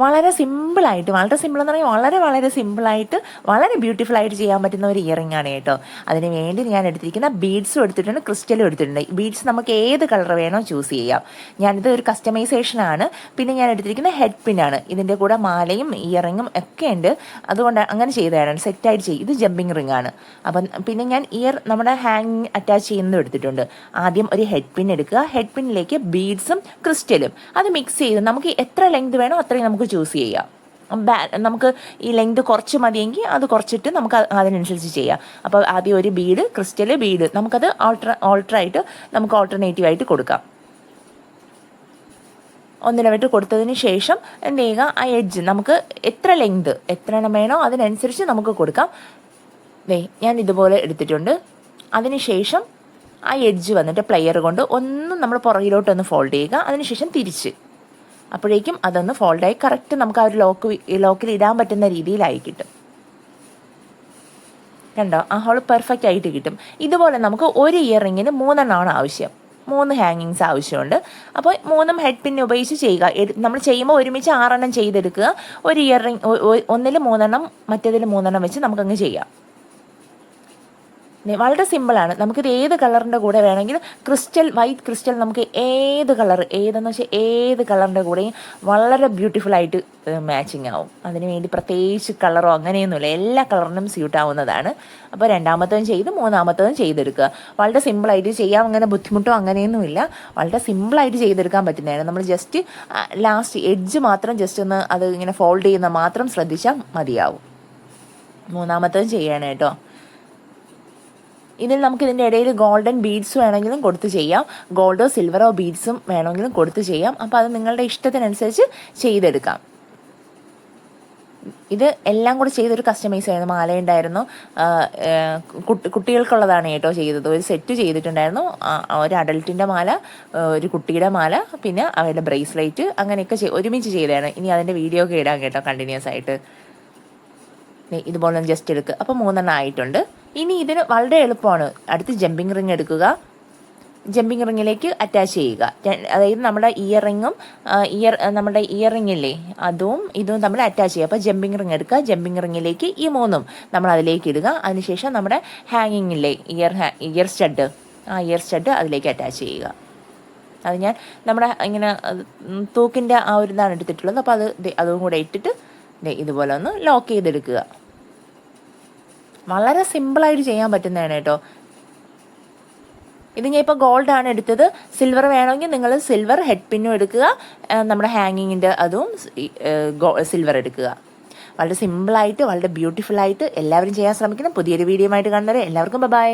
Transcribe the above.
വളരെ സിമ്പിളായിട്ട്, വളരെ സിമ്പിൾ എന്ന് പറഞ്ഞാൽ വളരെ വളരെ സിമ്പിളായിട്ട് വളരെ ബ്യൂട്ടിഫുള്ളായിട്ട് ചെയ്യാൻ പറ്റുന്ന ഒരു ഇയറിംഗ് ആണ് കേട്ടോ. അതിന് വേണ്ടി ഞാൻ എടുത്തിരിക്കുന്ന ബീഡ്സും എടുത്തിട്ടുണ്ട്, ക്രിസ്റ്റലും എടുത്തിട്ടുണ്ട്. ബീഡ്സ് നമുക്ക് ഏത് കളർ വേണോ ചൂസ് ചെയ്യാം. ഞാനിത് ഒരു കസ്റ്റമൈസേഷനാണ്. പിന്നെ ഞാൻ എടുത്തിരിക്കുന്ന ഹെഡ് പിന്നാണ്. ഇതിൻ്റെ കൂടെ മാലയും ഇയറിങ്ങും ഒക്കെ ഉണ്ട്. അതുകൊണ്ട് അങ്ങനെ ചെയ്തതാണ്, സെറ്റായിട്ട് ചെയ്യും. ഇത് ജമ്പിങ് റിംഗ് ആണ്. അപ്പം പിന്നെ ഞാൻ നമ്മുടെ ഹാങ് അറ്റാച്ച് ചെയ്യുന്നതും എടുത്തിട്ടുണ്ട്. ആദ്യം ഒരു ഹെഡ് പിൻ എടുക്കുക. ഹെഡ് പിന്നിലേക്ക് ബീഡ്സും ക്രിസ്റ്റലും അത് മിക്സ് ചെയ്ത് നമുക്ക് എത്ര ലെങ്ത് വേണോ അത്രയും നമുക്ക് ചൂസ് ചെയ്യാം. നമുക്ക് ഈ ലെങ്ത് കുറച്ച് മതിയെങ്കിൽ അത് കുറച്ചിട്ട് നമുക്ക് അതിനനുസരിച്ച് ചെയ്യാം. അപ്പോൾ ആദ്യം ഒരു ബീഡ്, ക്രിസ്റ്റല്, ബീഡ് നമുക്കത് ഓൾട്ടറായിട്ട് നമുക്ക് ഓൾട്ടർനേറ്റീവായിട്ട് കൊടുക്കാം. ഒന്നിനവിട്ട് കൊടുത്തതിന് ശേഷം എന്ത് ചെയ്യുക, ആ എഡ്ജ് നമുക്ക് എത്ര ലെങ്ത് എത്ര എണ്ണം വേണോ അതിനനുസരിച്ച് നമുക്ക് കൊടുക്കാം. ഞാൻ ഇതുപോലെ എടുത്തിട്ടുണ്ട്. അതിനുശേഷം ആ എഡ്ജ് വന്നിട്ട് പ്ലെയർ കൊണ്ട് ഒന്ന് നമ്മൾ പുറകിലോട്ടൊന്ന് ഫോൾഡ് ചെയ്യുക. അതിനുശേഷം തിരിച്ച്, അപ്പോഴേക്കും അതൊന്ന് ഫോൾഡായി കറക്റ്റ് നമുക്ക് ആ ഒരു ലോക്കിൽ ഇടാൻ പറ്റുന്ന രീതിയിലായി കിട്ടും. കണ്ടോ, ആ ഹോൾ പെർഫെക്റ്റ് ആയിട്ട് കിട്ടും. ഇതുപോലെ നമുക്ക് ഒരു ഇയറിങ്ങിന് 3 എണ്ണമാണ് ആവശ്യം. 3 ഹാങ്ങിങ്സ് ആവശ്യമുണ്ട്. അപ്പോൾ 3 ഹെഡ് പിൻ ഉപയോഗിച്ച് ചെയ്യുക. നമ്മൾ ചെയ്യുമ്പോൾ ഒരുമിച്ച് 6 എണ്ണം ചെയ്തെടുക്കുക. ഒരു ഇയറിങ് ഒന്നിൽ 3 എണ്ണം മറ്റേതിൽ 3 എണ്ണം വെച്ച് നമുക്കങ്ങ് ചെയ്യാം. വളരെ സിമ്പിളാണ്. നമുക്കിത് ഏത് കളറിൻ്റെ കൂടെ വേണമെങ്കിലും, വൈറ്റ് ക്രിസ്റ്റൽ നമുക്ക് ഏതെന്ന് വെച്ചാൽ ഏത് കളറിൻ്റെ കൂടെയും വളരെ ബ്യൂട്ടിഫുള്ളായിട്ട് മാച്ചിങ് ആവും. അതിന് വേണ്ടി പ്രത്യേകിച്ച് കളറോ അങ്ങനെയൊന്നുമില്ല, എല്ലാ കളറിനും സ്യൂട്ട് ആവുന്നതാണ്. അപ്പോൾ രണ്ടാമത്തതും ചെയ്ത് മൂന്നാമത്തതും ചെയ്തെടുക്കുക. വളരെ സിമ്പിളായിട്ട് ചെയ്യാം. അങ്ങനെ ബുദ്ധിമുട്ടോ അങ്ങനെയൊന്നുമില്ല. വളരെ സിമ്പിളായിട്ട് ചെയ്തെടുക്കാൻ പറ്റുന്നതാണ്. നമ്മൾ ജസ്റ്റ് ലാസ്റ്റ് എഡ്ജ് മാത്രം ജസ്റ്റ് ഒന്ന് അത് ഇങ്ങനെ ഫോൾഡ് ചെയ്യുന്ന മാത്രം ശ്രദ്ധിച്ചാൽ മതിയാവും. മൂന്നാമത്തതും ചെയ്യണം കേട്ടോ. ഇതിൽ നമുക്ക് ഇതിൻ്റെ ഇടയിൽ ഗോൾഡൻ ബീഡ്സ് വേണമെങ്കിലും കൊടുത്ത് ചെയ്യാം. ഗോൾഡോ സിൽവറോ ബീഡ്സും വേണമെങ്കിലും കൊടുത്ത് ചെയ്യാം. അപ്പോൾ അത് നിങ്ങളുടെ ഇഷ്ടത്തിനനുസരിച്ച് ചെയ്തെടുക്കാം. ഇത് എല്ലാം കൂടെ ചെയ്തൊരു കസ്റ്റമൈസ് ആയിരുന്നു. മാലയുണ്ടായിരുന്നു, കുട്ടികൾക്കുള്ളതാണ് കേട്ടോ ചെയ്തത്. ഒരു സെറ്റ് ചെയ്തിട്ടുണ്ടായിരുന്നു. ഒരു അഡൽട്ടിൻ്റെ മാല, ഒരു കുട്ടിയുടെ മാല, പിന്നെ അവരുടെ ബ്രേസ്ലെറ്റ്, അങ്ങനെയൊക്കെ ഒരുമിച്ച് ചെയ്തതാണ്. ഇനി അതിൻ്റെ വീഡിയോ ഒക്കെ ഇടാം കേട്ടോ കണ്ടിന്യൂസ് ആയിട്ട്. ഇതുപോലെ ജസ്റ്റ് എടുക്കുക. അപ്പോൾ 3 എണ്ണം ആയിട്ടുണ്ട്. ഇനി ഇതിന് വളരെ എളുപ്പമാണ്. അടുത്ത് ജമ്പിങ് റിങ് എടുക്കുക. ജമ്പിങ് റിങ്ങിലേക്ക് അറ്റാച്ച് ചെയ്യുക. അതായത് നമ്മുടെ നമ്മുടെ ഇയറിങ്ങില്ലേ അതും ഇതും തമ്മിൽ അറ്റാച്ച് ചെയ്യുക. അപ്പോൾ ജമ്പിങ് റിങ് എടുക്കുക. ജമ്പിങ് റിങ്ങിലേക്ക് ഈ 3ഉം നമ്മൾ അതിലേക്ക് ഇടുക. അതിനുശേഷം നമ്മുടെ ഹാങ്ങിങ്ങില്ലേ ഇയർ സ്റ്റഡ്, ആ ഇയർ സ്റ്റഡ് അതിലേക്ക് അറ്റാച്ച് ചെയ്യുക. അത് ഞാൻ നമ്മുടെ ഇങ്ങനെ തൂക്കിൻ്റെ ആ ഒരു ഇതാണ് എടുത്തിട്ടുള്ളത്. അപ്പോൾ അതും കൂടെ ഇട്ടിട്ട് ഇതുപോലെ ഒന്ന് ലോക്ക് ചെയ്തെടുക്കുക. വളരെ സിമ്പിളായിട്ട് ചെയ്യാൻ പറ്റുന്നതാണ് കേട്ടോ. ഇത് ഞാൻ ഇപ്പോൾ ഗോൾഡാണ് എടുത്തത്. സിൽവർ വേണമെങ്കിൽ നിങ്ങൾ സിൽവർ ഹെഡ് പിന്നും എടുക്കുക. നമ്മുടെ ഹാങ്ങിങ്ങിൻ്റെ അതും സിൽവർ എടുക്കുക. വളരെ സിമ്പിളായിട്ട് വളരെ ബ്യൂട്ടിഫുള്ളായിട്ട് എല്ലാവരും ചെയ്യാൻ ശ്രമിക്കണം. പുതിയൊരു വീഡിയോ ആയിട്ട് കാണുന്നവരെ എല്ലാവർക്കും ബൈ.